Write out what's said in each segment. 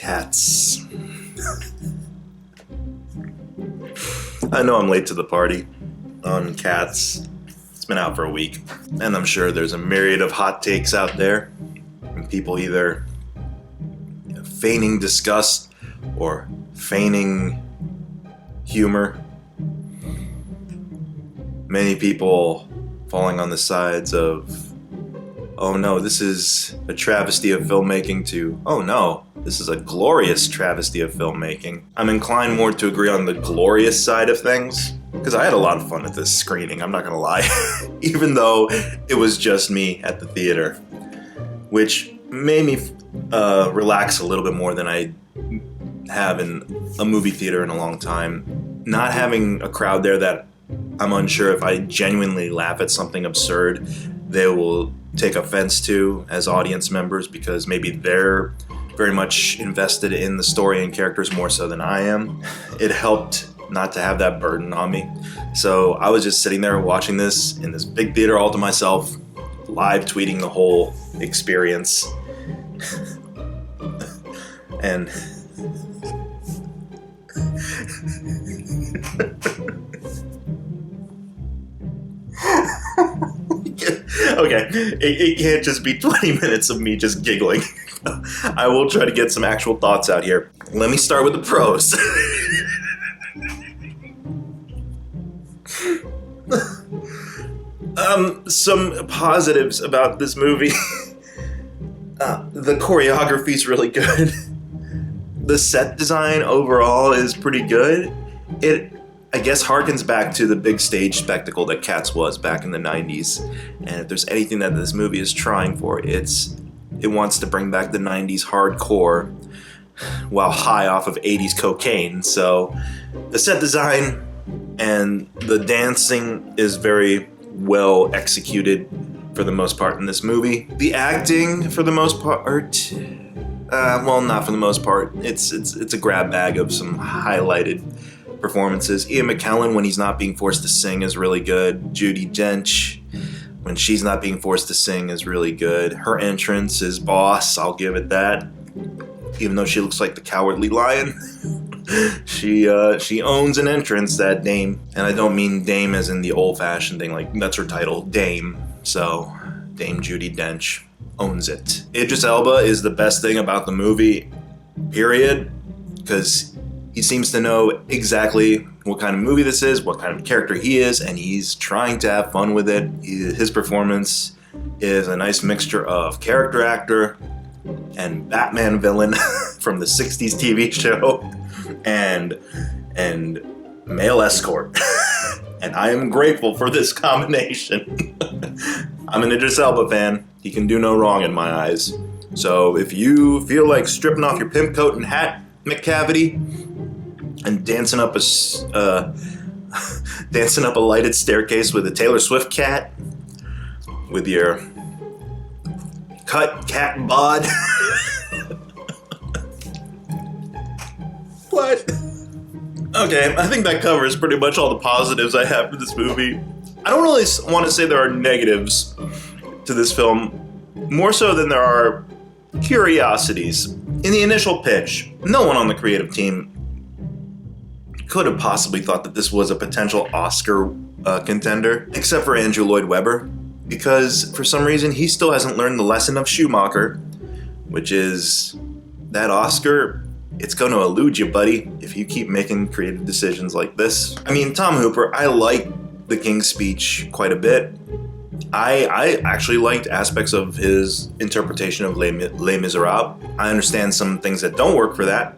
Cats. I know I'm late to the party on Cats. It's been out for a week, and I'm sure there's a myriad of hot takes out there, and people either feigning disgust or feigning humor. Many people falling on the sides of, oh no, this is a travesty of filmmaking, to, oh no, this is a glorious travesty of filmmaking. I'm inclined more to agree on the glorious side of things, because I had a lot of fun at this screening, I'm not gonna lie. Even though it was just me at the theater, which made me relax a little bit more than I have in a movie theater in a long time. Not having a crowd there that I'm unsure if I genuinely laugh at something absurd, they will take offense to as audience members, because maybe they're very much invested in the story and characters more so than I am. It helped not to have that burden on me. So I was just sitting there watching this in this big theater all to myself, live tweeting the whole experience. And okay, it can't just be 20 minutes of me just giggling. I will try to get some actual thoughts out here. Let me start with the pros. Some positives about this movie. The choreography's really good. The set design overall is pretty good. It, I guess, harkens back to the big stage spectacle that Cats was back in the 90s. And if there's anything that this movie is trying for, it wants to bring back the 90s hardcore while high off of 80s cocaine. So the set design and the dancing is very well executed for the most part in this movie. The acting, for the most part, well, not for the most part. It's a grab bag of some highlighted performances. Ian McKellen, when he's not being forced to sing, is really good. Judi Dench, when she's not being forced to sing, is really good. Her entrance is boss, I'll give it that. Even though she looks like the Cowardly Lion, she owns an entrance, that dame. And I don't mean dame as in the old-fashioned thing, like that's her title, Dame. So, Dame Judi Dench owns it. Idris Elba is the best thing about the movie, period, because he seems to know exactly what kind of movie this is, what kind of character he is, and he's trying to have fun with it. His performance is a nice mixture of character actor and Batman villain from the 60s TV show and male escort. And I am grateful for this combination. I'm an Idris Elba fan. He can do no wrong in my eyes. So if you feel like stripping off your pimp coat and hat, McCavity, and dancing up a lighted staircase with a Taylor Swift cat, with your cut cat bod. What? Okay, I think that covers pretty much all the positives I have for this movie. I don't really want to say there are negatives to this film, more so than there are curiosities. In the initial pitch, no one on the creative team could have possibly thought that this was a potential Oscar contender, except for Andrew Lloyd Webber, because for some reason he still hasn't learned the lesson of Schumacher, which is that Oscar, it's going to elude you, buddy, if you keep making creative decisions like this. I mean, Tom Hooper, I like The King's Speech quite a bit. I actually liked aspects of his interpretation of Les Miserables. I understand some things that don't work for that,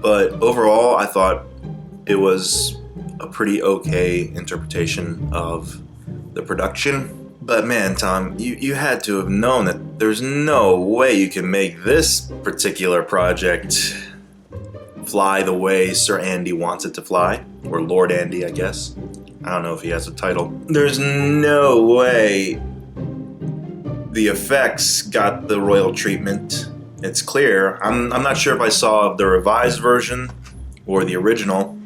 but overall I thought it was a pretty okay interpretation of the production. But man, Tom, you had to have known that there's no way you can make this particular project fly the way Sir Andy wants it to fly. Or Lord Andy, I guess. I don't know if he has a title. There's no way the effects got the royal treatment. It's clear. I'm not sure if I saw the revised version or the original,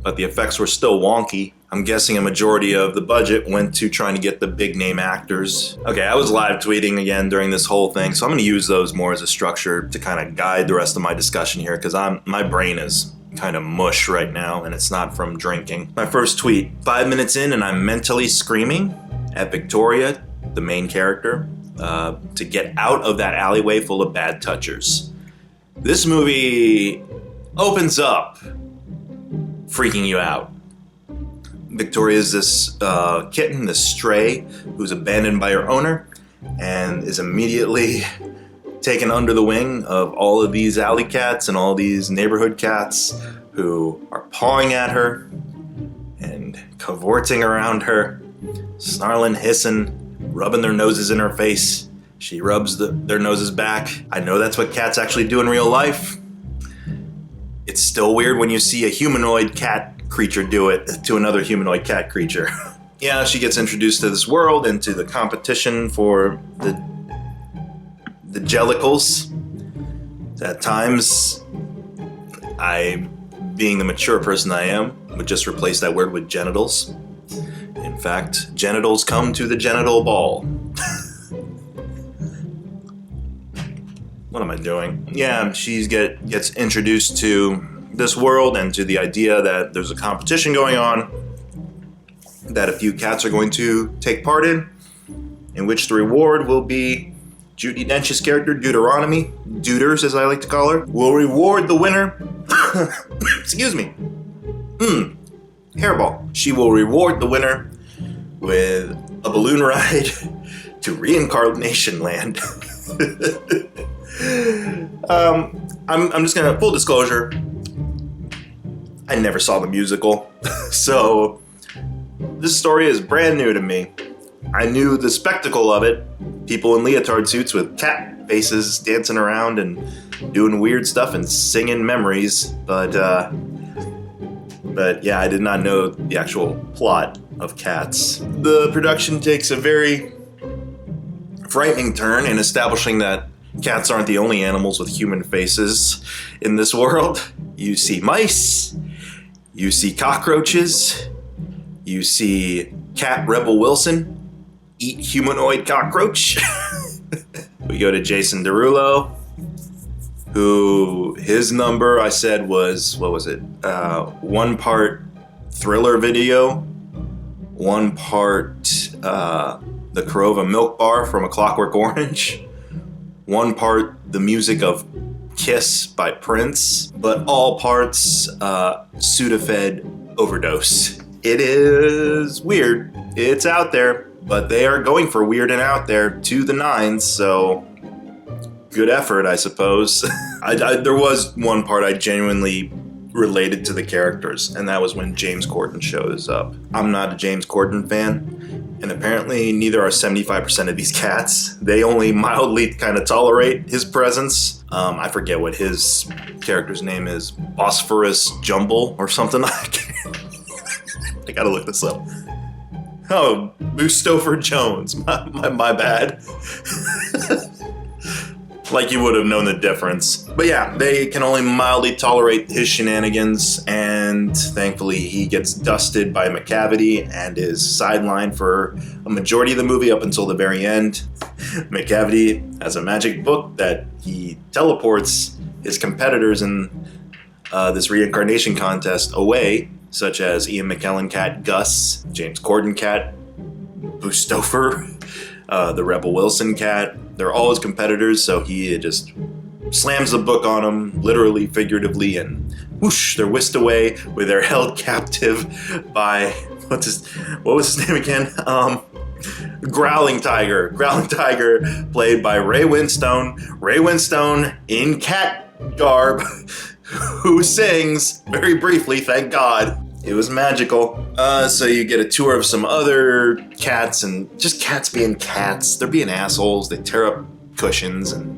but the effects were still wonky. I'm guessing a majority of the budget went to trying to get the big name actors. Okay, I was live tweeting again during this whole thing, so I'm gonna use those more as a structure to kind of guide the rest of my discussion here, because my brain is kind of mush right now, and it's not from drinking. My first tweet, 5 minutes in and I'm mentally screaming at Victoria, the main character, to get out of that alleyway full of bad touchers. This movie opens up freaking you out. Victoria is this kitten, this stray, who's abandoned by her owner and is immediately taken under the wing of all of these alley cats and all these neighborhood cats who are pawing at her and cavorting around her, snarling, hissing, rubbing their noses in her face. She rubs their noses back. I know that's what cats actually do in real life. It's still weird when you see a humanoid cat creature do it to another humanoid cat creature. Yeah, she gets introduced to this world and to the competition for the jellicles. At times, I, being the mature person I am, would just replace that word with genitals. In fact, genitals come to the genital ball. What am I doing? Yeah, she gets introduced to this world and to the idea that there's a competition going on that a few cats are going to take part in which the reward will be Judi Dench's character, Deuteronomy, Deuters as I like to call her, will reward the winner. Excuse me. Hairball. She will reward the winner with a balloon ride to Reincarnation Land. I'm just gonna, full disclosure, I never saw the musical, so this story is brand new to me. I knew the spectacle of it, people in leotard suits with cat faces dancing around and doing weird stuff and singing memories, but yeah, I did not know the actual plot of Cats. The production takes a very frightening turn in establishing that cats aren't the only animals with human faces in this world. You see mice, you see cockroaches, you see Cat Rebel Wilson eat humanoid cockroach. We go to Jason Derulo, who his number I said was, what was it? 1 part thriller video, 1 part the Corova Milk Bar from A Clockwork Orange, 1 part the music of Kiss by Prince, but all parts Sudafed overdose. It is weird. It's out there, but they are going for weird and out there to the nines, so good effort, I suppose. There was 1 part I genuinely related to the characters, and that was when James Corden shows up. I'm not a James Corden fan, and apparently neither are 75% of these cats. They only mildly kind of tolerate his presence. I forget what his character's name is. Bosphorus Jumble or something like that. I gotta look this up. Oh, Christopher Jones. My bad. Like you would have known the difference. But yeah, they can only mildly tolerate his shenanigans, and thankfully he gets dusted by McGTV and is sidelined for a majority of the movie up until the very end. McGTV has a magic book that he teleports his competitors in this reincarnation contest away, such as Ian McKellen cat Gus, James Corden cat Bustofer, the Rebel Wilson cat. They're all his competitors, so he just slams the book on them, literally, figuratively, and whoosh, they're whisked away where they're held captive by, what was his name again? Growling Tiger. Growling Tiger, played by Ray Winstone. Ray Winstone in cat garb, who sings, very briefly, thank God. It was magical. So you get a tour of some other cats, and just cats being cats. They're being assholes. They tear up cushions and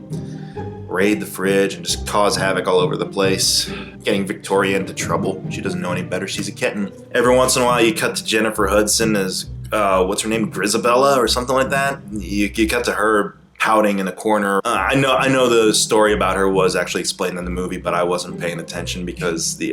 raid the fridge and just cause havoc all over the place. Getting Victoria into trouble. She doesn't know any better. She's a kitten. Every once in a while you cut to Jennifer Hudson as, what's her name? Grisabella or something like that. You cut to her pouting in the corner. I know the story about her was actually explained in the movie, but I wasn't paying attention because the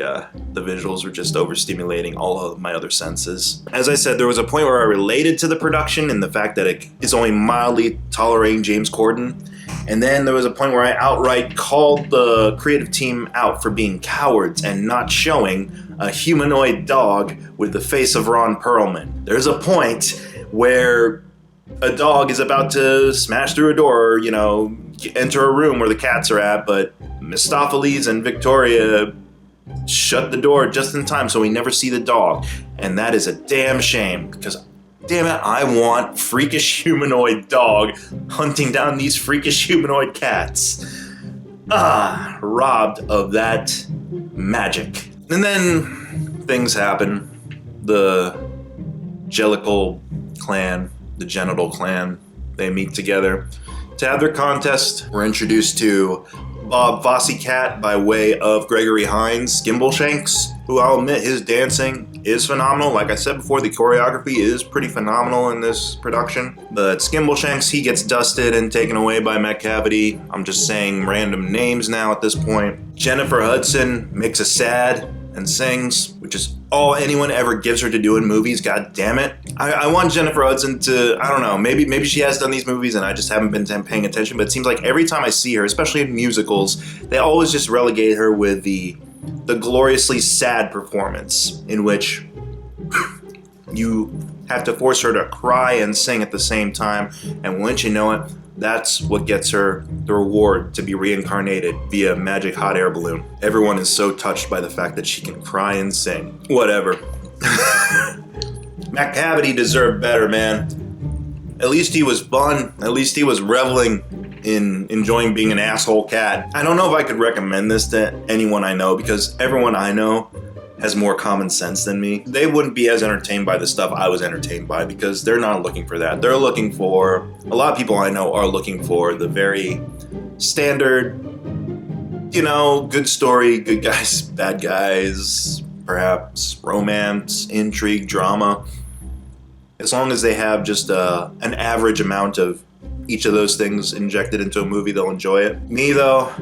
visuals were just overstimulating all of my other senses. As I said, there was a point where I related to the production and the fact that it is only mildly tolerating James Corden. And then there was a point where I outright called the creative team out for being cowards and not showing a humanoid dog with the face of Ron Perlman. There's a point where a dog is about to smash through a door, you know, enter a room where the cats are at, but Mistopheles and Victoria shut the door just in time so we never see the dog. And that is a damn shame, because damn it, I want freakish humanoid dog hunting down these freakish humanoid cats. Robbed of that magic. And then things happen. The Jellicle clan, the Genital clan, they meet together to have their contest. We're introduced to Bob Fosse Cat by way of Gregory Hines Skimbleshanks, who I'll admit his dancing is phenomenal. Like I said before, the choreography is pretty phenomenal in this production. But Skimbleshanks, he gets dusted and taken away by McGTV. I'm just saying random names now at this point. Jennifer Hudson makes a sad and sings, which is all anyone ever gives her to do in movies. God damn it. I want Jennifer Hudson to, I don't know, maybe she has done these movies and I just haven't been paying attention, but it seems like every time I see her, especially in musicals, they always just relegate her with the gloriously sad performance in which you have to force her to cry and sing at the same time, and once you know it, that's what gets her the reward to be reincarnated via magic hot air balloon. Everyone is so touched by the fact that she can cry and sing. Whatever. McGTV deserved better, man. At least he was fun. At least he was reveling in enjoying being an asshole cat. I don't know if I could recommend this to anyone I know, because everyone I know has more common sense than me. They wouldn't be as entertained by the stuff I was entertained by, because they're not looking for that. They're looking for, a lot of people I know are looking for the very standard, you know, good story, good guys, bad guys, perhaps romance, intrigue, drama. As long as they have just an average amount of each of those things injected into a movie, they'll enjoy it. Me though,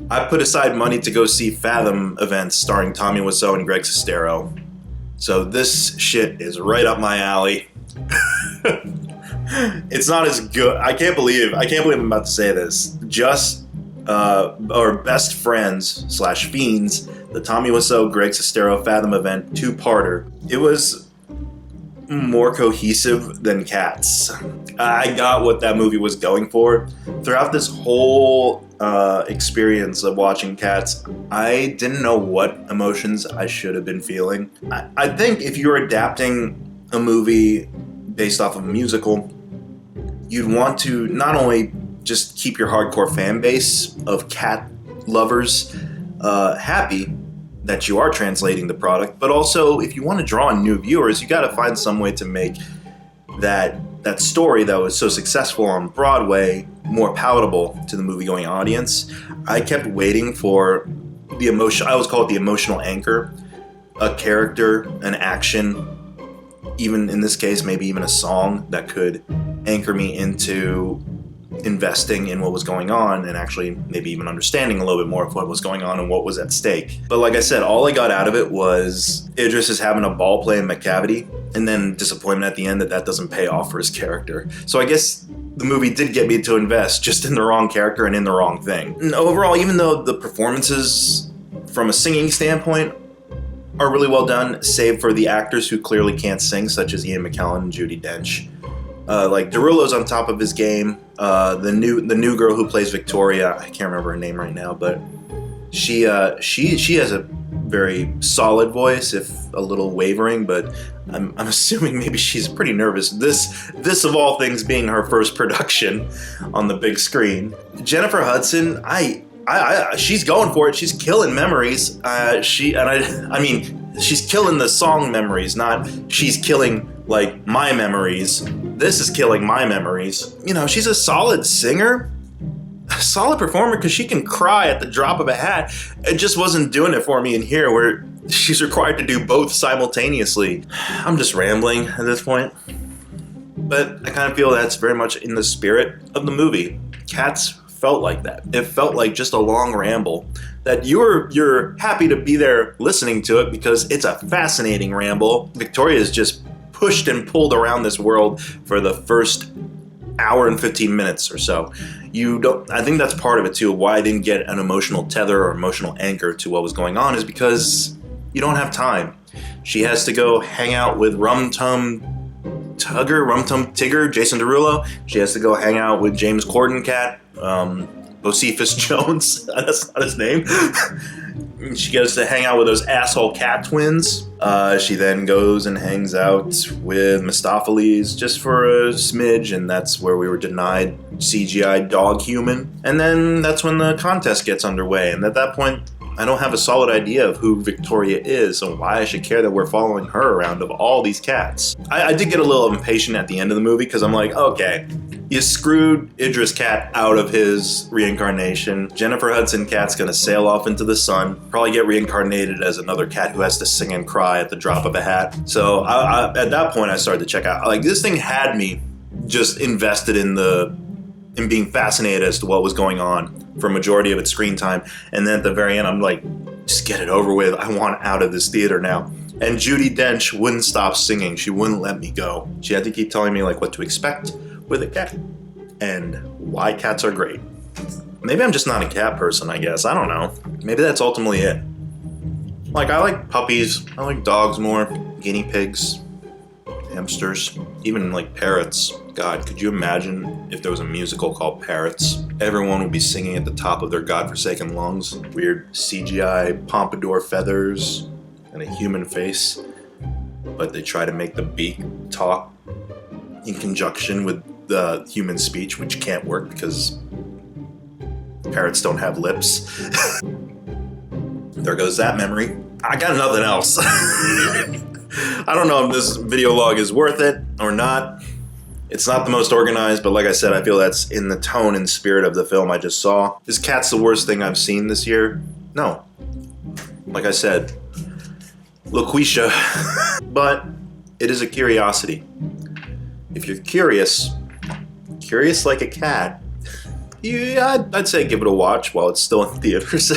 I put aside money to go see Fathom events starring Tommy Wiseau and Greg Sestero. So this shit is right up my alley. It's not as good. I can't believe I'm about to say this. Just or Best Friends / Fiends, the Tommy Wiseau, Greg Sestero Fathom event 2-parter. It was more cohesive than Cats. I got what that movie was going for. Throughout this whole experience of watching Cats, I didn't know what emotions I should have been feeling. I think if you're adapting a movie based off of a musical, you'd want to not only just keep your hardcore fan base of cat lovers happy that you are translating the product, but also if you want to draw in new viewers, you got to find some way to make that story that was so successful on Broadway more palatable to the movie-going audience. I kept waiting for the emotion. I always call it the emotional anchor, a character, an action, even in this case, maybe even a song that could anchor me into investing in what was going on and actually maybe even understanding a little bit more of what was going on and what was at stake. But like I said, all I got out of it was Idris is having a ball playing McGTV, and then disappointment at the end that doesn't pay off for his character. So I guess the movie did get me to invest, just in the wrong character and in the wrong thing. And overall, even though the performances from a singing standpoint are really well done, save for the actors who clearly can't sing, such as Ian McKellen and Judi Dench. Like Derulo's on top of his game. The new girl who plays Victoria, I can't remember her name right now, but she has a very solid voice, if a little wavering, but I'm assuming maybe she's pretty nervous. This of all things being her first production on the big screen. Jennifer Hudson, she's going for it. She's killing memories. I mean, she's killing the song memories, not she's killing like my memories. This is killing my memories. You know, she's a solid singer, a solid performer, because she can cry at the drop of a hat. It just wasn't doing it for me in here, where she's required to do both simultaneously. I'm just rambling at this point. But I kind of feel that's very much in the spirit of the movie. Cats felt like that. It felt like just a long ramble that you're happy to be there listening to it because it's a fascinating ramble. Victoria is just pushed and pulled around this world for the first hour and 15 minutes or so. I think that's part of it too. Why I didn't get an emotional tether or emotional anchor to what was going on is because you don't have time. She has to go hang out with Rum Tum Tigger, Jason Derulo. She has to go hang out with James Corden cat, Josephus Jones. That's not his name. She goes to hang out with those asshole cat twins. She then goes and hangs out with Mistopheles just for a smidge, and that's where we were denied CGI dog human. And then that's when the contest gets underway, and at that point, I don't have a solid idea of who Victoria is and why I should care that we're following her around of all these cats. I did get a little impatient at the end of the movie because I'm like, okay, you screwed Idris Cat out of his reincarnation. Jennifer Hudson Cat's gonna sail off into the sun, probably get reincarnated as another cat who has to sing and cry at the drop of a hat. So at that point I started to check out. Like, this thing had me just invested in being fascinated as to what was going on for a majority of its screen time. And then at the very end, I'm like, just get it over with. I want out of this theater now. And Judi Dench wouldn't stop singing. She wouldn't let me go. She had to keep telling me like what to expect with a cat and why cats are great. Maybe I'm just not a cat person, I guess. I don't know. Maybe that's ultimately it. Like, I like puppies. I like dogs more. Guinea pigs. Hamsters. Even like parrots. God, could you imagine if there was a musical called Parrots? Everyone would be singing at the top of their godforsaken lungs. Weird CGI pompadour feathers and a human face. But they try to make the beak talk in conjunction with the human speech, which can't work because parrots don't have lips. There goes that memory. I got nothing else. I don't know if this video log is worth it or not. It's not the most organized, but like I said, I feel that's in the tone and spirit of the film I just saw. Is Cats the worst thing I've seen this year? No. Like I said, Loquisha. But it is a curiosity. If you're curious like a cat, I'd say give it a watch while it's still in theaters.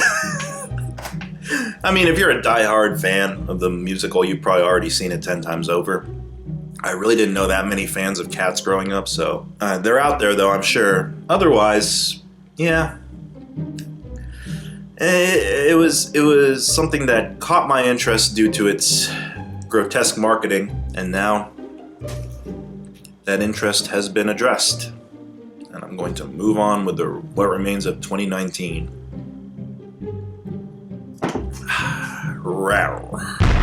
I mean, if you're a die-hard fan of the musical, you've probably already seen it 10 times over. I really didn't know that many fans of Cats growing up, so they're out there though, I'm sure. Otherwise, yeah. It was something that caught my interest due to its grotesque marketing, and now that interest has been addressed. And I'm going to move on with what remains of 2019. Rawr.